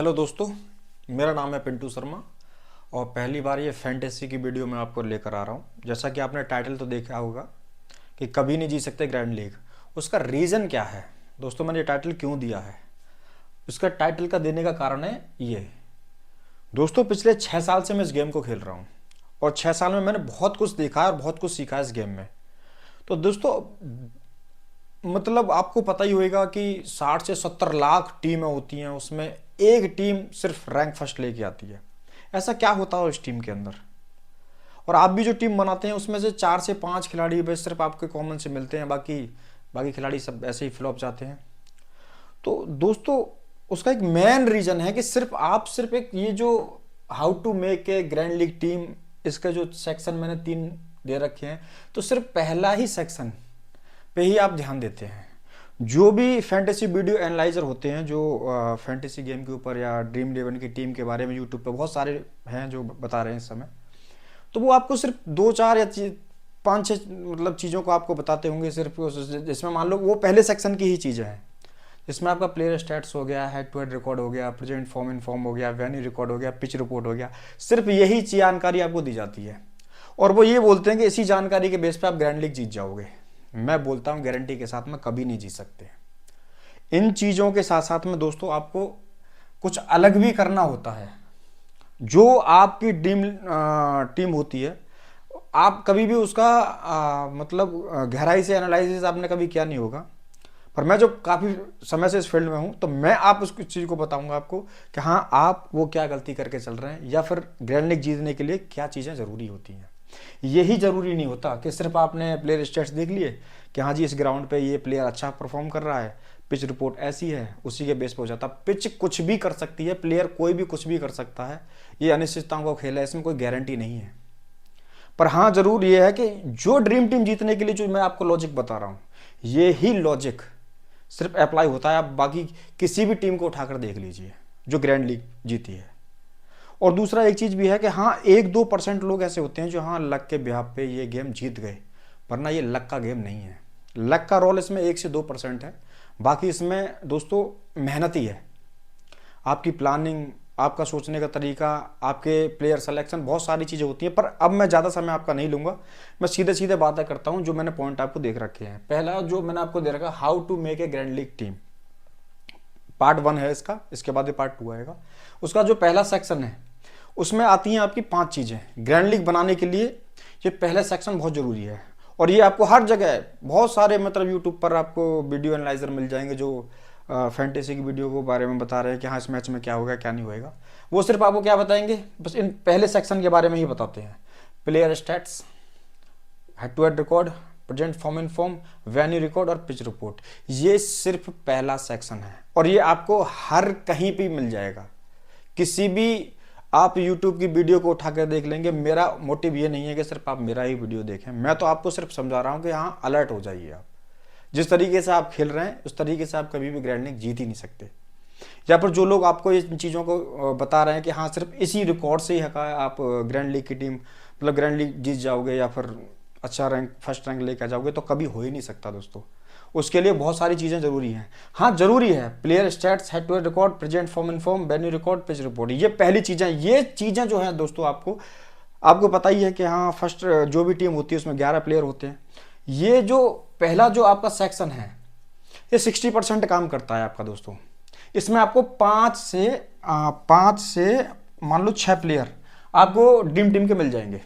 Hello दोस्तों, मेरा नाम है पिंटू शर्मा और पहली बार ये फैंटेसी की वीडियो मैं आपको लेकर आ रहा हूँ। जैसा कि आपने टाइटल तो देखा होगा कि कभी नहीं जी सकते ग्रैंड लीग। उसका रीज़न क्या है दोस्तों, मैंने ये टाइटल क्यों दिया है? उसका टाइटल का देने का कारण है ये दोस्तों, पिछले 6 साल से मैं इस गेम को खेल रहा हूँ और 6 साल में मैंने बहुत कुछ देखा है और बहुत कुछ सीखा है इस गेम में। तो दोस्तों मतलब आपको पता ही होगा कि 60 से 70 लाख टीमें होती हैं, उसमें एक टीम सिर्फ रैंक फर्स्ट लेके आती है। ऐसा क्या होता है उस टीम के अंदर? और आप भी जो टीम बनाते हैं उसमें से 4 से 5 खिलाड़ी बस सिर्फ आपके कॉमन से मिलते हैं, बाकी बाकी खिलाड़ी सब ऐसे ही फ्लॉप जाते हैं। तो दोस्तों उसका एक मेन रीजन है कि सिर्फ एक ये जो how to make a grand league team, इसका जो सेक्शन मैंने 3 दे रखे हैं, तो सिर्फ पहला ही सेक्शन पे ही आप ध्यान देते हैं। जो भी फैंटेसी वीडियो एनालाइजर होते हैं जो फैंटेसी गेम के ऊपर या ड्रीम इलेवन की टीम के बारे में यूट्यूब पे बहुत सारे हैं जो बता रहे हैं इस समय, तो वो आपको सिर्फ 2 4 या 5 6 मतलब चीज़ों को आपको बताते होंगे सिर्फ, जिसमें मान लो वो पहले सेक्शन की ही चीज़ें हैं, जिसमें आपका प्लेयर स्टैट्स हो गया, हेड टू हेड रिकॉर्ड हो गया, प्रेजेंट फॉर्म इन फॉर्म हो गया, वेन्यू रिकॉर्ड हो गया, पिच रिपोर्ट हो गया। सिर्फ यही जानकारी आपको दी जाती है और वो ये बोलते हैं कि इसी जानकारी के बेस पे आप ग्रैंड लीग जीत जाओगे। मैं बोलता हूँ गारंटी के साथ में कभी नहीं जीत सकते। इन चीज़ों के साथ साथ में दोस्तों आपको कुछ अलग भी करना होता है। जो आपकी टीम होती है, आप कभी भी उसका मतलब गहराई से एनालिसिस आपने कभी किया नहीं होगा, पर मैं जो काफ़ी समय से इस फील्ड में हूँ तो मैं आप उस चीज़ को बताऊंगा आपको कि हाँ आप वो क्या गलती करके चल रहे हैं या फिर ग्रैंड लीग जीतने के लिए क्या चीज़ें ज़रूरी होती हैं। यही ज़रूरी नहीं होता कि सिर्फ आपने प्लेयर स्टेट्स देख लिए कि हाँ जी इस ग्राउंड पे ये प्लेयर अच्छा परफॉर्म कर रहा है, पिच रिपोर्ट ऐसी है, उसी के बेस पे हो जाता। पिच कुछ भी कर सकती है, प्लेयर कोई भी कुछ भी कर सकता है, ये अनिश्चितताओं का खेल है, इसमें कोई गारंटी नहीं है। पर हाँ जरूर ये है कि जो ड्रीम टीम जीतने के लिए जो मैं आपको लॉजिक बता रहा हूँ, ये ही लॉजिक सिर्फ अप्लाई होता है। आप बाकी किसी भी टीम को उठाकर देख लीजिए जो ग्रैंड लीग जीती है। और दूसरा एक चीज़ भी है कि हाँ 1-2% लोग ऐसे होते हैं जो हाँ लक के बिहाफ पे ये गेम जीत गए, वरना ये लक का गेम नहीं है। लक का रोल इसमें 1 से 2% है, बाकी इसमें दोस्तों मेहनत ही है। आपकी प्लानिंग, आपका सोचने का तरीका, आपके प्लेयर सिलेक्शन, बहुत सारी चीज़ें होती हैं। पर अब मैं ज़्यादा समय आपका नहीं लूँगा, मैं सीधे सीधे बातें करता हूँ जो मैंने पॉइंट आपको देख रखे हैं। पहला जो मैंने आपको दे रखा, how to make a grand league team, part 1 है इसका, इसके बाद ये पार्ट 2 आएगा। उसका जो पहला सेक्शन है उसमें आती हैं आपकी 5 चीज़ें। ग्रैंड लीग बनाने के लिए ये पहला सेक्शन बहुत ज़रूरी है और ये आपको हर जगह बहुत सारे मतलब यूट्यूब पर आपको वीडियो एनालाइजर मिल जाएंगे जो फैंटेसी की वीडियो के बारे में बता रहे हैं कि हाँ इस मैच में क्या होगा क्या नहीं होएगा। वो सिर्फ आपको क्या बताएंगे, बस इन पहले सेक्शन के बारे में ही बताते हैं। Player stats, head to head record, present form in form, venue record और पिच रिपोर्ट, ये सिर्फ पहला सेक्शन है और ये आपको हर कहीं भी मिल जाएगा। किसी भी आप YouTube की वीडियो को उठा कर देख लेंगे। मेरा मोटिव ये नहीं है कि सिर्फ आप मेरा ही वीडियो देखें, मैं तो आपको सिर्फ समझा रहा हूँ कि हाँ अलर्ट हो जाइए। आप जिस तरीके से आप खेल रहे हैं उस तरीके से आप कभी भी ग्रैंड लीग जीत ही नहीं सकते। या फिर जो लोग आपको इन चीज़ों को बता रहे हैं कि हाँ सिर्फ इसी रिकॉर्ड से ही हका आप ग्रैंड लीग की टीम मतलब ग्रैंड लीग जीत जाओगे या फिर अच्छा रैंक फर्स्ट रैंक लेकर जाओगे, तो कभी हो ही नहीं सकता दोस्तों। उसके लिए बहुत सारी चीज़ें ज़रूरी हैं। हाँ जरूरी है player stats, head to head record, present form in form, venue record, pitch report, ये पहली चीज़ें। ये चीज़ें जो हैं दोस्तों आपको पता ही है कि हाँ फर्स्ट जो भी टीम होती है उसमें 11 प्लेयर होते हैं। ये जो पहला जो आपका सेक्शन है ये 60% काम करता है आपका दोस्तों। इसमें आपको 5 से मान लो 6 प्लेयर आपको ड्रीम टीम के मिल जाएंगे।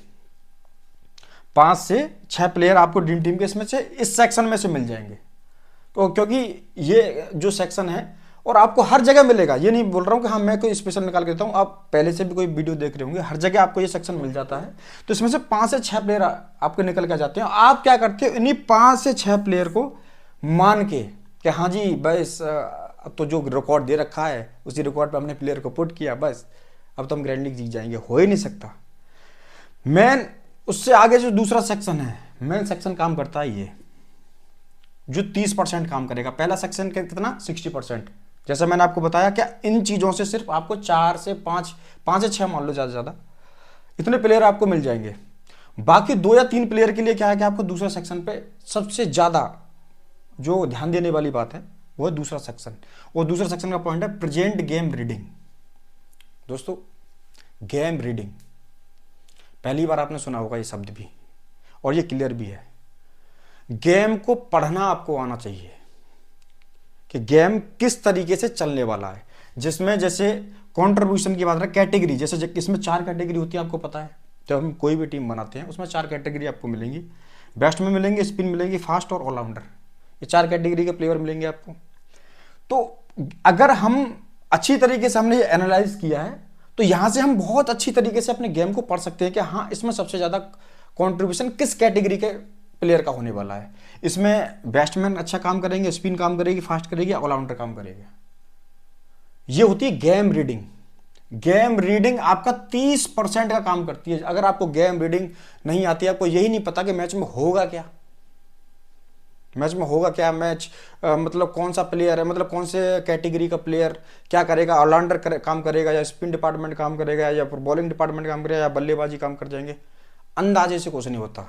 5 से 6 प्लेयर आपको ड्रीम टीम के इसमें से इस सेक्शन में से मिल जाएंगे। तो क्योंकि ये जो सेक्शन है और आपको हर जगह मिलेगा, ये नहीं बोल रहा हूँ कि हाँ मैं कोई स्पेशल निकाल के देता हूँ, आप पहले से भी कोई वीडियो देख रहे होंगे, हर जगह आपको ये सेक्शन मिल जाता है। तो इसमें से 5 से 6 प्लेयर आपको निकल के जाते हैं। आप क्या करते हो, इन्हीं 5 से 6 प्लेयर को मान के कि हाँ जी बस अब तो जो रिकॉर्ड दे रखा है उसी रिकॉर्ड पर हमने प्लेयर को पुट किया, बस अब तो हम ग्रैंड लीग जीत जाएंगे, हो ही नहीं सकता। मैन उससे आगे जो दूसरा सेक्शन है, मेन सेक्शन काम करता है ये जो 30% काम करेगा। पहला सेक्शन कितना, 60%। जैसा मैंने आपको बताया क्या इन चीज़ों से सिर्फ आपको 4 से 5 से 6 मान लो ज़्यादा ज़्यादा इतने प्लेयर आपको मिल जाएंगे। बाकी 2 या 3 प्लेयर के लिए क्या है कि आपको दूसरा सेक्शन पे सबसे ज़्यादा जो ध्यान देने वाली बात है वो है दूसरा सेक्शन। और दूसरा सेक्शन का पॉइंट है प्रेजेंट गेम रीडिंग। दोस्तों गेम रीडिंग, पहली बार आपने सुना होगा ये शब्द भी, और ये क्लियर भी है। गेम को पढ़ना आपको आना चाहिए कि गेम किस तरीके से चलने वाला है, जिसमें जैसे कंट्रीब्यूशन की बात है, कैटेगरी, जैसे इसमें 4 कैटेगरी होती है, आपको पता है। जब हम कोई भी टीम बनाते हैं उसमें 4 कैटेगरी आपको मिलेंगी, बेस्ट में मिलेंगे, स्पिन मिलेंगी, फास्ट और ऑलराउंडर, ये 4 कैटेगरी के प्लेयर मिलेंगे आपको। तो अगर हम अच्छी तरीके से हमने ये एनालाइज किया है तो यहां से हम बहुत अच्छी तरीके से अपने गेम को पढ़ सकते हैं कि हाँ इसमें सबसे ज्यादा कंट्रीब्यूशन किस कैटेगरी के प्लेयर का होने वाला है। इसमें बैट्समैन अच्छा काम करेंगे, स्पिन काम करेगी, फास्ट करेगी, ऑलराउंडर काम करेगा। ये होती है गेम रीडिंग। गेम रीडिंग आपका 30% का काम करती है। अगर आपको गेम रीडिंग नहीं आती है, आपको यही नहीं पता कि मैच में होगा क्या, मैच में होगा क्या, मैच मतलब कौन सा प्लेयर है, मतलब कौन से कैटेगरी का प्लेयर क्या करेगा, ऑलराउंडर काम करेगा या स्पिन डिपार्टमेंट काम करेगा या फिर बॉलिंग डिपार्टमेंट काम करेगा या बल्लेबाजी काम कर जाएंगे, अंदाजे से कुछ नहीं होता।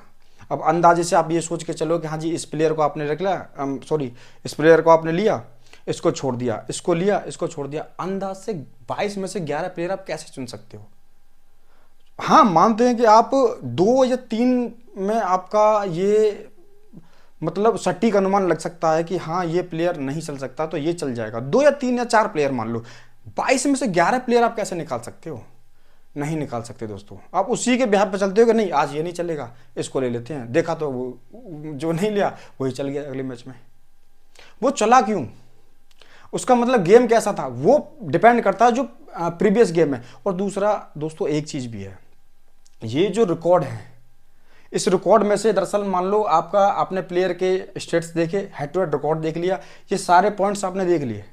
अब अंदाजे से आप ये सोच के चलो कि हाँ जी इस प्लेयर को आपने रख लिया, सॉरी इस प्लेयर को आपने लिया, इसको छोड़ दिया, इसको लिया, इसको छोड़ दिया, अंदाज से 22 में से 11 प्लेयर आप कैसे चुन सकते हो। हाँ मानते हैं कि आप 2 या 3 में आपका ये मतलब सटीक अनुमान लग सकता है कि हाँ ये प्लेयर नहीं चल सकता तो ये चल जाएगा, 2 या 3 या 4 प्लेयर मान लो, 22 में से 11 प्लेयर आप कैसे निकाल सकते हो, नहीं निकाल सकते दोस्तों। आप उसी के बिहाफ पे चलते हो कि नहीं आज ये नहीं चलेगा, इसको ले लेते हैं, देखा तो वो जो नहीं लिया वही चल गया अगले मैच में। वो चला क्यों, उसका मतलब गेम कैसा था, वो डिपेंड करता है जो प्रीवियस गेम है। और दूसरा दोस्तों एक चीज भी है, ये जो रिकॉर्ड है, इस रिकॉर्ड में से दरअसल मान लो आपका आपने प्लेयर के स्टेट्स देखे, हेड टू हेड रिकॉर्ड देख लिया, ये सारे पॉइंट्स आपने देख लिए,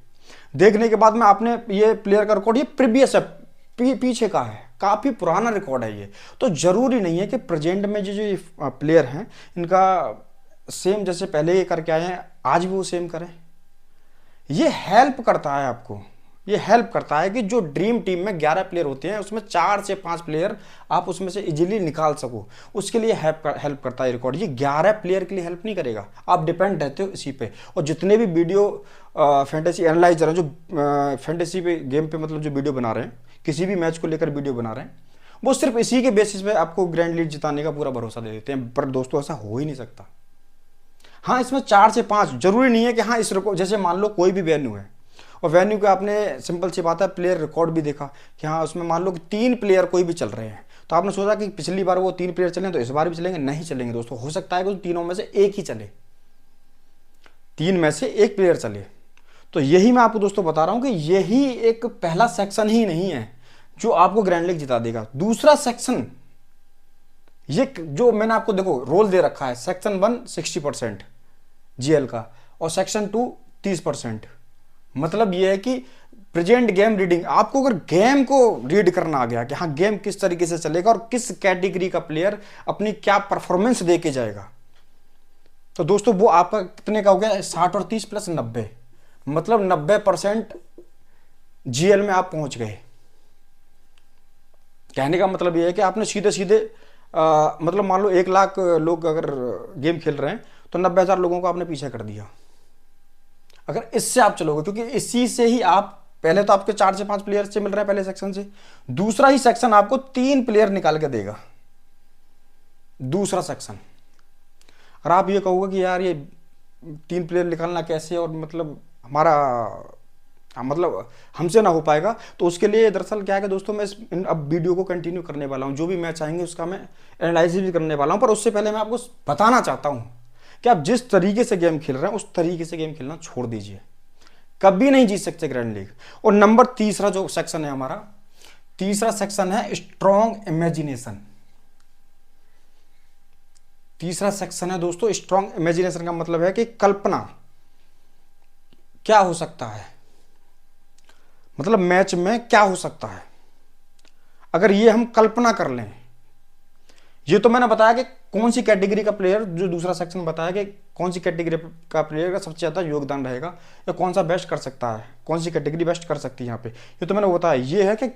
देखने के बाद में आपने ये प्लेयर का रिकॉर्ड ये प्रीवियस है, पीछे का है, काफी पुराना रिकॉर्ड है ये। तो जरूरी नहीं है कि प्रेजेंट में जो प्लेयर हैं इनका सेम जैसे पहले ये करके आए हैं आज भी वो सेम करें। ये हेल्प करता है आपको, ये हेल्प करता है कि जो ड्रीम टीम में 11 प्लेयर होते हैं उसमें 4 से 5 प्लेयर आप उसमें से इजीली निकाल सको, उसके लिए हेल्प करता है रिकॉर्ड। ये 11 प्लेयर के लिए हेल्प नहीं करेगा, आप डिपेंड रहते हो इसी पे। और जितने भी वीडियो फैंटेसी एनालाइजर हैं जो फैंटेसी पे गेम पे मतलब जो वीडियो बना रहे हैं, किसी भी मैच को लेकर वीडियो बना रहे हैं, वो सिर्फ इसी के बेसिस पे आपको ग्रैंड लीड जिताने का पूरा भरोसा दे देते हैं। पर दोस्तों ऐसा हो ही नहीं सकता। हाँ इसमें 4 से 5 जरूरी नहीं है कि हाँ इस रिकॉर्ड, जैसे मान लो कोई भी वेन्यू है और वेन्यू का आपने सिंपल सी बात है प्लेयर रिकॉर्ड भी देखा कि हाँ उसमें मान लो कि 3 प्लेयर कोई भी चल रहे हैं, तो आपने सोचा कि पिछली बार वो 3 प्लेयर चले तो इस बार भी चलेंगे, नहीं चलेंगे दोस्तों। हो सकता है कि तीनों में से एक ही चले, 3 में से एक प्लेयर चले। तो यही मैं आपको दोस्तों बता रहा हूं कि यही एक पहला सेक्शन ही नहीं है जो आपको ग्रैंड लीग जिता देगा। दूसरा सेक्शन ये जो मैंने आपको देखो रोल दे रखा है, सेक्शन 1 60% जीएल का और सेक्शन 2 30%। मतलब यह है कि प्रेजेंट गेम रीडिंग, आपको अगर गेम को रीड करना आ गया कि हाँ गेम किस तरीके से चलेगा और किस कैटेगरी का प्लेयर अपनी क्या परफॉर्मेंस दे के जाएगा, तो दोस्तों वो आपका कितने का हो गया 60 और 30 प्लस 90, मतलब 90% जीएल में आप पहुंच गए। कहने का मतलब यह है कि आपने सीधे सीधे मतलब मान लो 1 लाख लोग अगर गेम खेल रहे हैं तो 90,000 लोगों को आपने पीछे कर दिया अगर इससे आप चलोगे, क्योंकि इसी से ही आप पहले तो आपके 4 से 5 प्लेयर से मिल रहे हैं पहले सेक्शन से, दूसरा ही सेक्शन आपको 3 प्लेयर निकाल के देगा, दूसरा सेक्शन। और आप ये कहोगे कि यार ये 3 प्लेयर निकालना कैसे और मतलब हमारा मतलब हमसे ना हो पाएगा, तो उसके लिए दरअसल क्या है कि दोस्तों मैं अब वीडियो को कंटिन्यू करने वाला हूं, जो भी मैच आएंगे उसका मैं एनालिसिस भी करने वाला हूं। पर उससे पहले मैं आपको बताना चाहता हूं कि आप जिस तरीके से गेम खेल रहे हैं उस तरीके से गेम खेलना छोड़ दीजिए, कभी नहीं जीत सकते ग्रैंड लीग। और नंबर तीसरा जो सेक्शन है हमारा, तीसरा सेक्शन है स्ट्रॉन्ग इमेजिनेशन। तीसरा सेक्शन है दोस्तों स्ट्रॉन्ग इमेजिनेशन का मतलब है कि कल्पना क्या हो सकता है, मतलब मैच में क्या हो सकता है अगर ये हम कल्पना कर लें। ये तो मैंने बताया कि कौन सी कैटेगरी का प्लेयर, जो दूसरा सेक्शन बताया कि कौन सी कैटेगरी का प्लेयर का सबसे ज्यादा योगदान रहेगा या कौन सा बेस्ट कर सकता है, कौन सी कैटेगरी बेस्ट कर सकती है यहाँ पे, ये तो मैंने बताया। ये है कि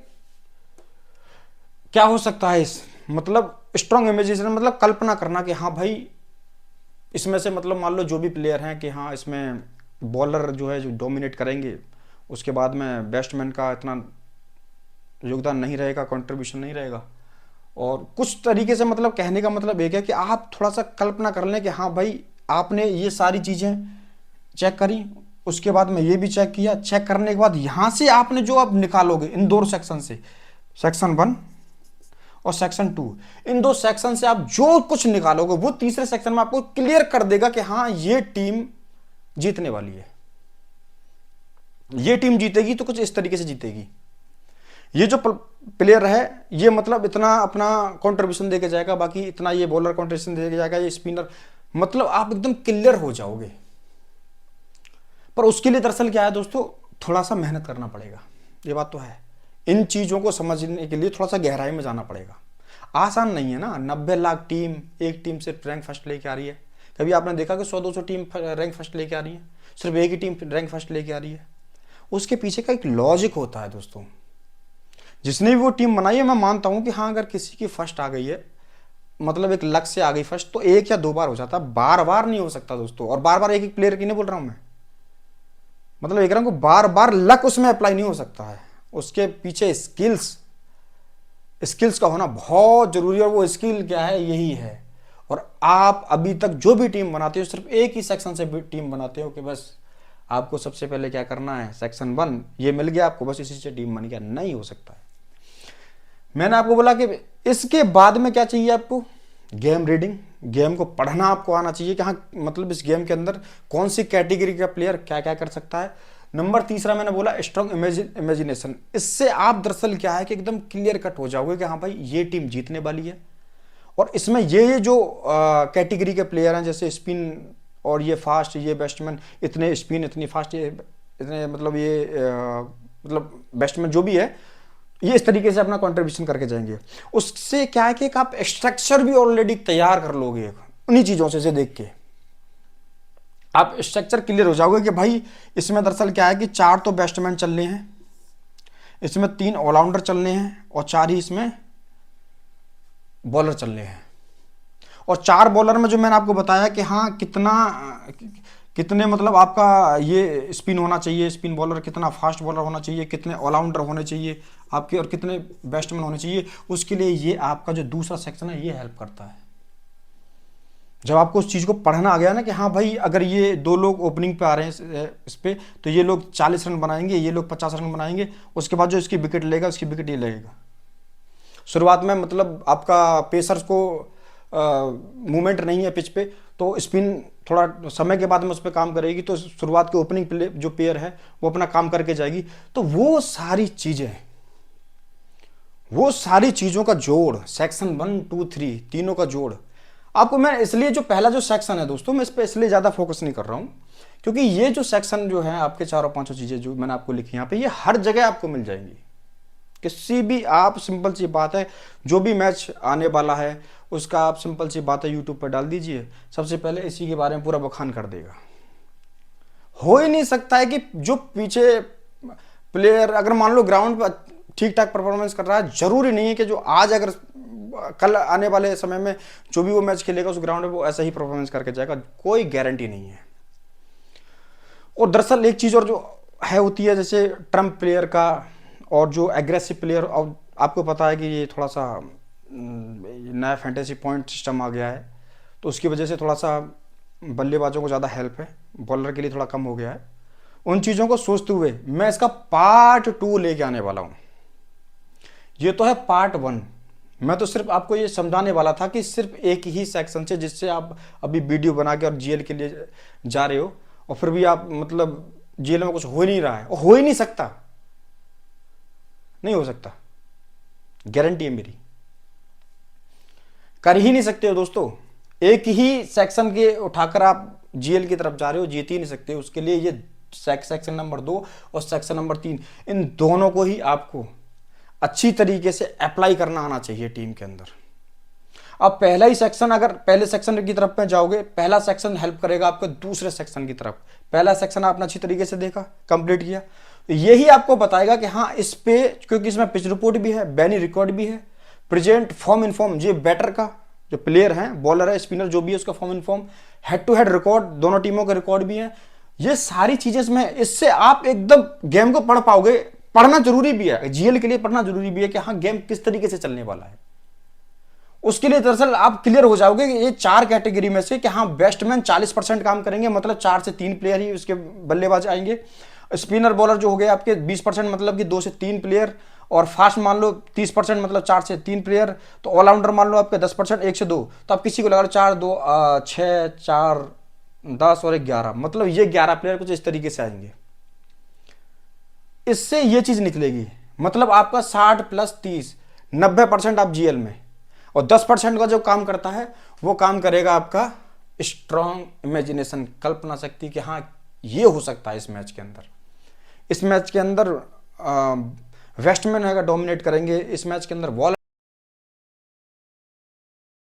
क्या हो सकता है इस मतलब स्ट्रॉन्ग इमेजिनेशन मतलब कल्पना करना कि हाँ भाई इसमें से मतलब मान लो जो भी प्लेयर हैं कि हाँ इसमें बॉलर जो है जो डोमिनेट करेंगे, उसके बाद में बैट्समैन का इतना योगदान नहीं रहेगा, कंट्रीब्यूशन नहीं रहेगा। और कुछ तरीके से मतलब कहने का मतलब एक है कि आप थोड़ा सा कल्पना कर लें कि हाँ भाई आपने ये सारी चीज़ें चेक करी, उसके बाद में ये भी चेक किया, चेक करने के बाद यहाँ से आपने जो आप निकालोगे इन दो सेक्शन से, सेक्शन 1 और सेक्शन 2, इन दो सेक्शन से आप जो कुछ निकालोगे वो तीसरे सेक्शन में आपको क्लियर कर देगा कि हाँ ये टीम जीतने वाली है, ये टीम जीतेगी तो कुछ इस तरीके से जीतेगी, ये जो प्लेयर है ये मतलब इतना अपना कंट्रीब्यूशन देके जाएगा, बाकी इतना ये बॉलर कंट्रीब्यूशन देके जाएगा, ये स्पिनर, मतलब आप एकदम क्लियर हो जाओगे। पर उसके लिए दरअसल क्या है दोस्तों, थोड़ा सा मेहनत करना पड़ेगा, ये बात तो है। इन चीज़ों को समझने के लिए थोड़ा सा गहराई में जाना पड़ेगा, आसान नहीं है ना। 90 लाख टीम, एक टीम सिर्फ रैंक फर्स्ट लेके आ रही है। कभी आपने देखा कि 100-200 टीम रैंक फर्स्ट लेके आ रही है, सिर्फ एक ही टीम रैंक फर्स्ट लेके आ रही है? उसके पीछे का एक लॉजिक होता है दोस्तों। जिसने भी वो टीम बनाई है, मैं मानता हूं कि हाँ अगर किसी की फर्स्ट आ गई है, मतलब एक लक से आ गई फर्स्ट, तो 1 या 2 बार हो जाता, बार बार नहीं हो सकता दोस्तों। और बार बार एक प्लेयर की नहीं बोल रहा हूं मैं, मतलब एक रहा हूं बार बार लक उसमें अप्लाई नहीं हो सकता है। उसके पीछे स्किल्स का होना बहुत जरूरी है, और वो स्किल क्या है, यही है। और आप अभी तक जो भी टीम बनाते हो सिर्फ एक ही सेक्शन से टीम बनाते हो कि बस आपको सबसे पहले क्या करना है, सेक्शन 1 ये मिल गया आपको, बस इसी से टीम बन गया, नहीं हो सकता है। मैंने आपको बोला कि इसके बाद में क्या चाहिए आपको, गेम रीडिंग, गेम को पढ़ना आपको आना चाहिए कि हाँ मतलब इस गेम के अंदर कौन सी कैटेगरी का प्लेयर क्या क्या कर सकता है। नंबर तीसरा मैंने बोला स्ट्रॉन्ग इमेजिनेशन। इससे आप दरअसल क्या है कि एकदम क्लियर कट हो जाओगे कि हाँ भाई ये टीम जीतने वाली है। और इसमें ये जो कैटेगरी के प्लेयर हैं, जैसे स्पिन और ये फास्ट, ये बैट्समैन इतने स्पिन इतनी फास्ट, ये इतने मतलब ये मतलब बैट्समैन जो भी है, ये इस तरीके से अपना कंट्रीब्यूशन करके जाएंगे। उससे क्या है कि आप स्ट्रक्चर भी ऑलरेडी तैयार कर लोगे उन्हीं चीज़ों से देख के। आप स्ट्रक्चर क्लियर हो जाओगे कि भाई इसमें दरअसल क्या है कि 4 तो बैट्समैन चलने हैं, इसमें 3 ऑलराउंडर चलने हैं, और 4 ही इसमें बॉलर चलने हैं। और 4 बॉलर में जो मैंने आपको बताया कि हाँ कितने मतलब आपका ये स्पिन होना चाहिए, स्पिन बॉलर कितना फास्ट बॉलर होना चाहिए, कितने ऑलराउंडर होने चाहिए आपके, और कितने बैट्समैन होने चाहिए, उसके लिए ये आपका जो दूसरा सेक्शन है ये हेल्प करता है। जब आपको उस चीज़ को पढ़ना आ गया ना कि हाँ भाई अगर ये 2 लोग ओपनिंग पे आ रहे हैं इस पे, तो ये लोग 40 रन बनाएंगे, ये लोग 50 रन बनाएंगे, उसके बाद जो इसकी विकेट लेगा उसकी विकेट ये लगेगा। शुरुआत में मतलब आपका पेसर्स को मूवमेंट नहीं है पिच पे, तो स्पिन थोड़ा समय के बाद में उस पर काम करेगी, तो शुरुआत के ओपनिंग प्ले जो पेयर है वो अपना काम करके जाएगी। तो वो सारी चीज़ों का जोड़, सेक्शन 1, 2, 3 तीनों का जोड़ आपको मैं, इसलिए जो पहला जो सेक्शन है दोस्तों, मैं इस पर इसलिए ज़्यादा फोकस नहीं कर रहा हूँ क्योंकि ये जो सेक्शन जो है आपके 4-5 चीज़ें जो मैंने आपको लिखी यहाँ पे, ये हर जगह आपको मिल जाएंगी। किसी भी आप सिंपल सी बात है, जो भी मैच आने वाला है उसका आप सिंपल सी बात है यूट्यूब पर डाल दीजिए, सबसे पहले इसी के बारे में पूरा बखान कर देगा। हो ही नहीं सकता है कि जो पीछे प्लेयर अगर मान लो ग्राउंड पर ठीक ठाक परफॉर्मेंस कर रहा है, जरूरी नहीं है कि जो आज अगर कल आने वाले समय में जो भी वो मैच खेलेगा उस ग्राउंड में वो ऐसा ही परफॉर्मेंस करके जाएगा, कोई गारंटी नहीं है। और दरअसल एक चीज़ और जो है होती है, जैसे ट्रम्प प्लेयर का और जो एग्रेसिव प्लेयर, और आपको पता है कि ये थोड़ा सा नया फैंटेसी पॉइंट सिस्टम आ गया है, तो उसकी वजह से थोड़ा सा बल्लेबाजों को ज़्यादा हेल्प है, बॉलर के लिए थोड़ा कम हो गया है। उन चीज़ों को सोचते हुए मैं इसका पार्ट 2 लेके आने वाला हूँ। ये तो है पार्ट 1, मैं तो सिर्फ आपको ये समझाने वाला था कि सिर्फ एक ही सेक्शन से, जिससे आप अभी वीडियो बना के और जीएल के लिए जा रहे हो, और फिर भी आप मतलब जीएल में कुछ हो ही नहीं रहा है, और हो ही नहीं सकता, नहीं हो सकता, गारंटी है मेरी, कर ही नहीं सकते हो दोस्तों। एक ही सेक्शन के उठाकर आप जीएल की तरफ जा रहे हो, जीत ही नहीं सकते। उसके लिए ये सेक्शन नंबर 2 और सेक्शन नंबर 3, इन दोनों को ही आपको अच्छी तरीके से अप्लाई करना आना चाहिए टीम के अंदर। अब पहला ही सेक्शन, अगर पहले सेक्शन की तरफ में जाओगे, पहला सेक्शन हेल्प करेगा आपको दूसरे सेक्शन की तरफ। पहला सेक्शन आपने अच्छी तरीके से देखा, कंप्लीट किया, तो यही आपको बताएगा कि हाँ इस पे, क्योंकि इसमें पिच रिपोर्ट भी है, बैनी रिकॉर्ड भी है, प्रेजेंट फॉर्म इनफॉर्म, ये बैटर का जो प्लेयर है, बॉलर है, स्पिनर जो भी है उसका form in form, head to head record, दोनों टीमों के रिकॉर्ड भी है। ये सारी चीजें इसमें, इससे आप एकदम गेम को पढ़ पढ़ना जरूरी भी है, जीएल के लिए पढ़ना जरूरी भी है कि हाँ गेम किस तरीके से चलने वाला है। उसके लिए दरअसल आप क्लियर हो जाओगे कि ये 4 कैटेगरी में से कि हाँ बैट्समैन 40% काम करेंगे, मतलब 4 से 3 प्लेयर ही उसके बल्लेबाज आएंगे। स्पिनर बॉलर जो हो गए आपके 20%, मतलब कि 2 से 3 प्लेयर। और फास्ट मान लो 30%, मतलब 4 से 3 प्लेयर। तो ऑलराउंडर मान लो आपके 10%, 1 से 2। तो आप किसी को लगा लो 4 2 6 4 10 और 11, मतलब ये 11 प्लेयर कुछ इस तरीके से आएंगे। इससे ये चीज निकलेगी, मतलब आपका 60 + 30 90% आप जीएल में, और 10% का जो काम करता है वो काम करेगा आपका स्ट्रॉन्ग इमेजिनेशन, कल्पना शक्ति कि हाँ ये हो सकता है इस मैच के अंदर। इस मैच के अंदर बैट्समैन है डोमिनेट करेंगे, इस मैच के अंदर बॉलर